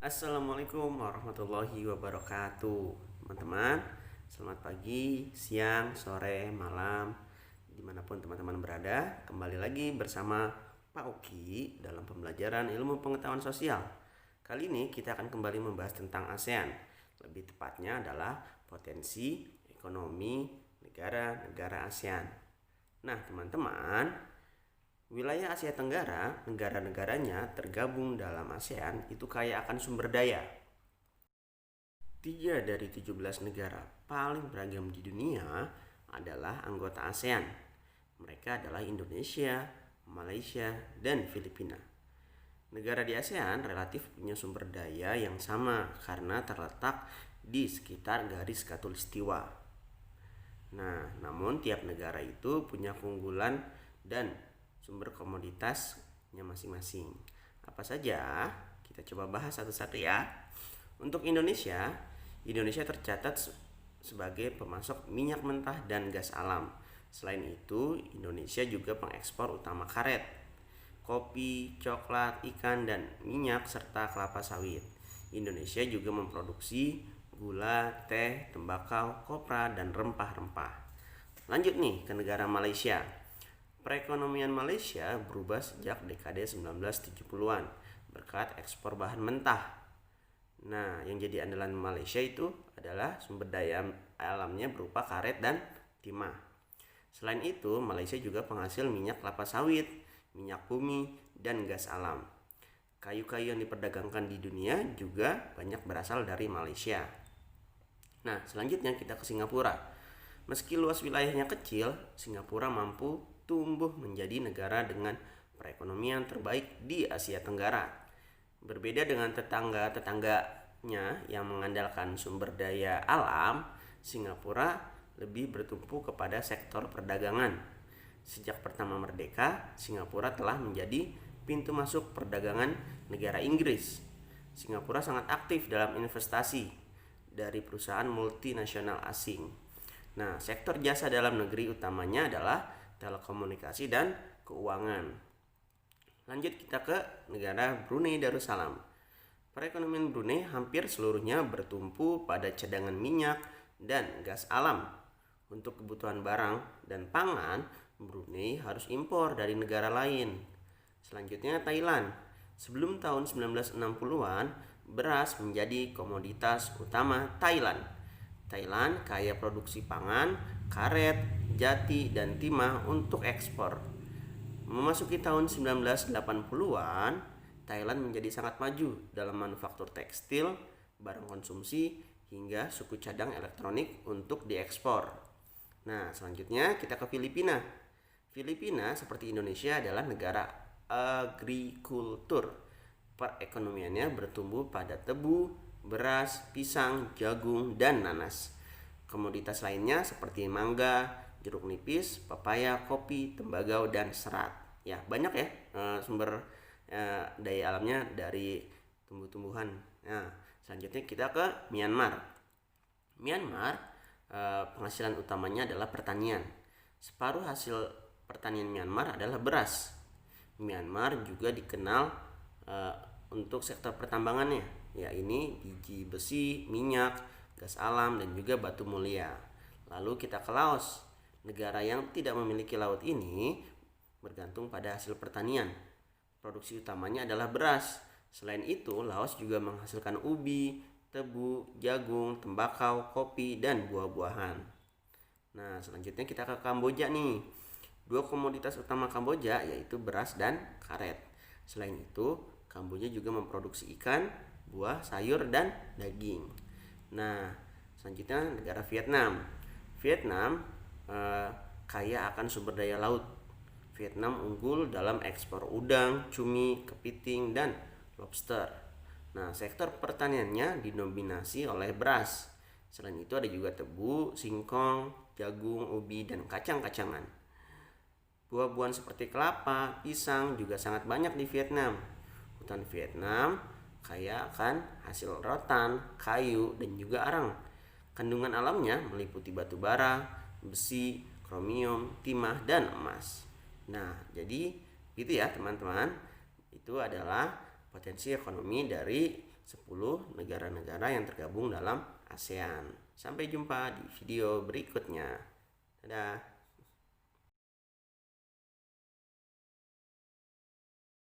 Assalamualaikum warahmatullahi wabarakatuh. Teman-teman, selamat pagi, siang, sore, malam, dimanapun teman-teman berada. Kembali lagi bersama Pak Oki dalam pembelajaran ilmu pengetahuan sosial. Kali ini kita akan kembali membahas tentang ASEAN. Lebih tepatnya adalah potensi ekonomi negara-negara ASEAN. Nah, teman-teman, wilayah Asia Tenggara, negara-negaranya tergabung dalam ASEAN itu kaya akan sumber daya. 3 dari 17 negara paling beragam di dunia adalah anggota ASEAN. Mereka adalah Indonesia, Malaysia, dan Filipina. Negara di ASEAN relatif punya sumber daya yang sama karena terletak di sekitar garis khatulistiwa. Nah, namun tiap negara itu punya keunggulan dan sumber komoditasnya masing-masing. Apa saja? Kita coba bahas satu-satu ya. Untuk Indonesia tercatat sebagai pemasok minyak mentah dan gas alam. Selain itu, Indonesia juga pengekspor utama karet, kopi, coklat, ikan, dan minyak serta kelapa sawit. Indonesia juga memproduksi gula, teh, tembakau, kopra, dan rempah-rempah. Lanjut nih ke negara Malaysia. Perekonomian Malaysia berubah sejak dekade 1970-an berkat ekspor bahan mentah. Nah, yang jadi andalan Malaysia itu adalah sumber daya alamnya berupa karet dan timah. Selain itu, Malaysia juga penghasil minyak kelapa sawit, minyak bumi, dan gas alam. Kayu-kayu yang diperdagangkan di dunia juga banyak berasal dari Malaysia. Nah, selanjutnya kita ke Singapura. Meski luas wilayahnya kecil, Singapura mampu tumbuh menjadi negara dengan perekonomian terbaik di Asia Tenggara. Berbeda dengan tetangga-tetangganya yang mengandalkan sumber daya alam, Singapura lebih bertumpu kepada sektor perdagangan. Sejak pertama merdeka, Singapura telah menjadi pintu masuk perdagangan negara Inggris. Singapura sangat aktif dalam investasi dari perusahaan multinasional asing. Nah, sektor jasa dalam negeri utamanya adalah telekomunikasi dan keuangan. Lanjut kita ke negara Brunei Darussalam. Perekonomian Brunei hampir seluruhnya bertumpu pada cadangan minyak dan gas alam. Untuk kebutuhan barang dan pangan, Brunei harus impor dari negara lain. Selanjutnya Thailand. Sebelum tahun 1960-an, beras menjadi komoditas utama Thailand. Thailand kaya produksi pangan, karet, jati, dan timah untuk ekspor. Memasuki tahun 1980-an, Thailand menjadi sangat maju dalam manufaktur tekstil, barang konsumsi, hingga suku cadang elektronik untuk diekspor. Nah, selanjutnya kita ke Filipina. Filipina seperti Indonesia adalah negara agrikultur. Perekonomiannya bertumbuh pada tebu, beras, pisang, jagung, dan nanas. Komoditas lainnya seperti mangga, jeruk nipis, pepaya, kopi, tembakau, dan serat. Ya, banyak ya sumber daya alamnya dari tumbuh-tumbuhan. Nah, selanjutnya kita ke Myanmar. Myanmar penghasilan utamanya adalah pertanian. Separuh hasil pertanian Myanmar adalah beras. Myanmar juga dikenal untuk sektor pertambangannya, ya ini biji besi, minyak, gas alam, dan juga batu mulia. Lalu kita ke Laos. Negara yang tidak memiliki laut ini bergantung pada hasil pertanian. Produksi utamanya adalah beras. Selain itu, Laos juga menghasilkan ubi, tebu, jagung, tembakau, kopi, dan buah-buahan. Nah, selanjutnya kita ke Kamboja nih. Dua komoditas utama Kamboja yaitu beras dan karet. Selain itu, Kamboja juga memproduksi ikan, buah, sayur, dan daging. Nah, selanjutnya negara Vietnam. Vietnam kaya akan sumber daya laut. Vietnam unggul dalam ekspor udang, cumi, kepiting, dan lobster. Nah, sektor pertaniannya didominasi oleh beras. Selain itu ada juga tebu, singkong, jagung, ubi, dan kacang-kacangan. Buah-buahan seperti kelapa, pisang juga sangat banyak di Vietnam. Hutan Vietnam kaya akan hasil rotan, kayu, dan juga arang. Kandungan alamnya meliputi batu bara, besi, kromium, timah, dan emas. Nah, jadi gitu ya teman-teman. Itu adalah potensi ekonomi dari 10 negara-negara yang tergabung dalam ASEAN. Sampai jumpa di video berikutnya. Dadah.